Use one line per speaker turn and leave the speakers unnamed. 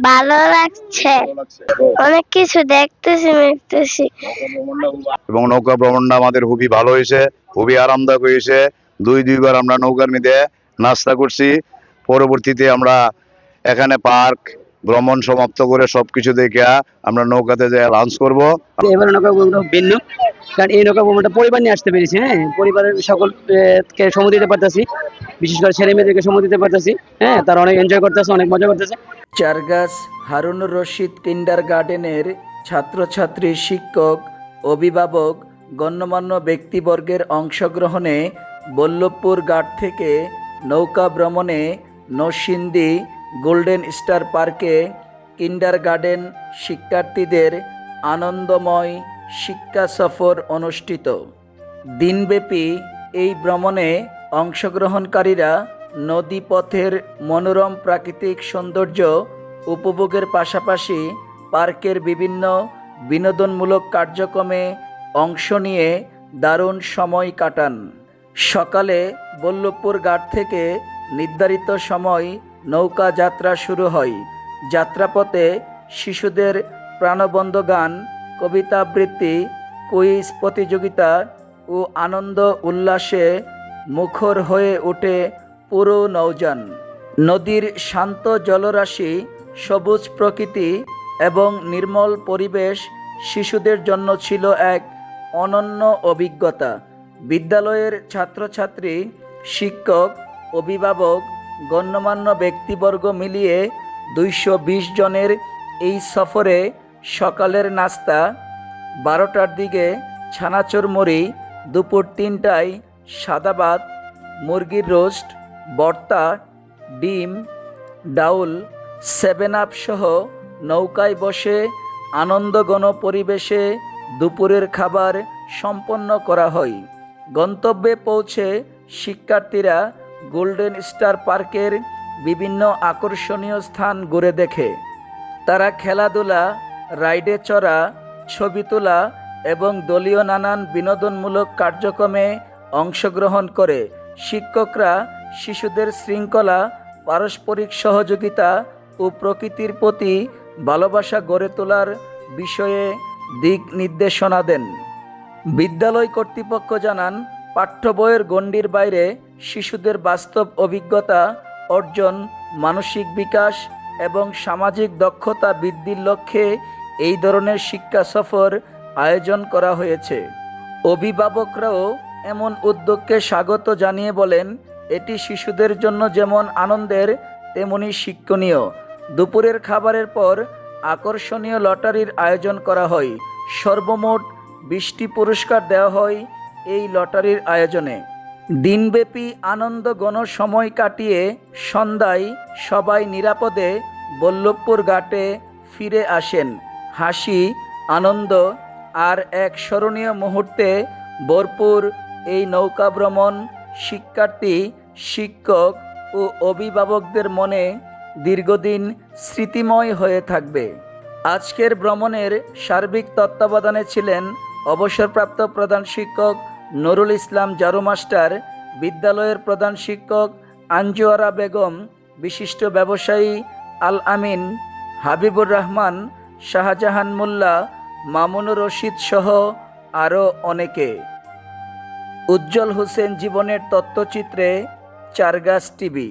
ভালো লাগছে, অনেক কিছু দেখতেছি।
এবং নৌকা ভ্রমণটা আমাদের খুবই ভালো হয়েছে, খুবই আরামদায়ক হয়েছে। দুইবার আমরা নৌকার মধ্যে নাস্তা করছি। পরবর্তীতে আমরা এখানে পার্ক ভ্রমণ সমাপ্ত করে সবকিছু দেখে আমরা নৌকাতে যাই লাঞ্চ করব।
এবার নৌকা ভ্রমণটা ভিন্ন, কারণ এই নৌকা ভ্রমণটা পরিবার নিয়ে আসতে পেরেছি। হ্যাঁ, পরিবারের সকলকে সময় দিতে পারতেছি, বিশেষ করে ছেলে মেয়েদেরকে সময় দিতে পারতেছি। হ্যাঁ, তারা অনেক এনজয় করতেছে, অনেক মজা করতেছে।
চারগাছ হারুনুর রশিদ কিন্ডারগার্টেনের ছাত্রছাত্রী, শিক্ষক, অভিভাবক, গণ্যমান্য ব্যক্তিবর্গের অংশগ্রহণে বল্লভপুর ঘাট থেকে নৌকা ভ্রমণে নরসিংদী গোল্ডেন স্টার পার্কে কিন্ডারগার্টেন শিক্ষার্থীদের আনন্দময় শিক্ষা সফর অনুষ্ঠিত। দিনব্যাপী এই ভ্রমণে অংশগ্রহণকারীরা নদীপথের মনোরম প্রাকৃতিক সৌন্দর্য উপভোগের পাশাপাশি পার্কের বিভিন্ন বিনোদনমূলক কার্যক্রমে অংশ নিয়ে দারুণ সময় কাটান। সকালে বল্লভপুর ঘাট থেকে নির্ধারিত সময় নৌকা যাত্রা শুরু হয়। যাত্রাপথে শিশুদের প্রাণবন্ত গান, কবিতা আবৃত্তি, কুইজ প্রতিযোগিতা ও আনন্দ উল্লাসে মুখর হয়ে ওঠে পুরো নৌযান। নদীর শান্ত জলরাশি, সবুজ প্রকৃতি এবং নির্মল পরিবেশ শিশুদের জন্য ছিল এক অনন্য অভিজ্ঞতা। বিদ্যালয়ের ছাত্রছাত্রী, শিক্ষক, অভিভাবক, গণ্যমান্য ব্যক্তিবর্গ মিলিয়ে 220 জনের এই সফরে সকালের নাস্তা 12টার দিকে ছানাচুর মুড়ি, দুপুর 3টায় সাদা ভাত, মুরগির রোস্ট, ভর্তা, ডিম, ডাউল, 7 আপ সহ নৌকায় বসে আনন্দঘন পরিবেশে দুপুরের খাবার সম্পন্ন করা হয়। গন্তব্যে পৌঁছে শিক্ষার্থীরা গোল্ডেন স্টার পার্কের বিভিন্ন আকর্ষণীয় স্থান ঘুরে দেখে। তারা খেলাধুলা, রাইডে চড়া, ছবি তোলা এবং দলীয় নানান বিনোদনমূলক কার্যক্রমে অংশগ্রহণ করে। শিক্ষকরা শিশুদের শৃঙ্খলা, পারস্পরিক সহযোগিতা ও প্রকৃতির প্রতি ভালোবাসা গড়ে তোলার বিষয়ে দিক নির্দেশনা দেন। বিদ্যালয় কর্তৃপক্ষ জানান, পাঠ্য বইয়ের গণ্ডির বাইরে শিশুদের বাস্তব অভিজ্ঞতা অর্জন, মানসিক বিকাশ এবং সামাজিক দক্ষতা বৃদ্ধির লক্ষ্যে এই ধরনের শিক্ষা সফর আয়োজন করা হয়েছে। অভিভাবকরাও এমন উদ্যোগকে স্বাগত জানিয়ে বলেন, এটি শিশুদের জন্য যেমন আনন্দের তেমনি শিক্ষণীয়। দুপুরের খাবারের পর আকর্ষণীয় লটারির আয়োজন করা হয়। সর্বমোট 20টি পুরস্কার দেওয়া হয় এই লটারির আয়োজনে। দিনব্যাপী আনন্দঘন সময় কাটিয়ে সন্ধ্যায় সবাই নিরাপদে বল্লভপুর ঘাটে ফিরে আসেন। হাসি, আনন্দ আর এক স্মরণীয় মুহূর্তে ভরপুর এই নৌকা ভ্রমণ শিক্ষার্থী, শিক্ষক ও অভিভাবকদের মনে দীর্ঘদিন স্মৃতিময় হয়ে থাকবে। আজকের ভ্রমণের সার্বিক তত্ত্বাবধানে ছিলেন অবসরপ্রাপ্ত প্রধান শিক্ষক নুরুল ইসলাম জারু মাস্টার, বিদ্যালয়ের প্রধান শিক্ষক আঞ্জুয়ারা বেগম, বিশিষ্ট ব্যবসায়ী আল আমিন, হাবিবুর রহমান, শাহজাহান মোল্লা, মামুনুর রশিদ সহ আরও অনেকে। উজ্জ্বল হোসেন জীবনের তথ্যচিত্রে চারগাছ টিভি।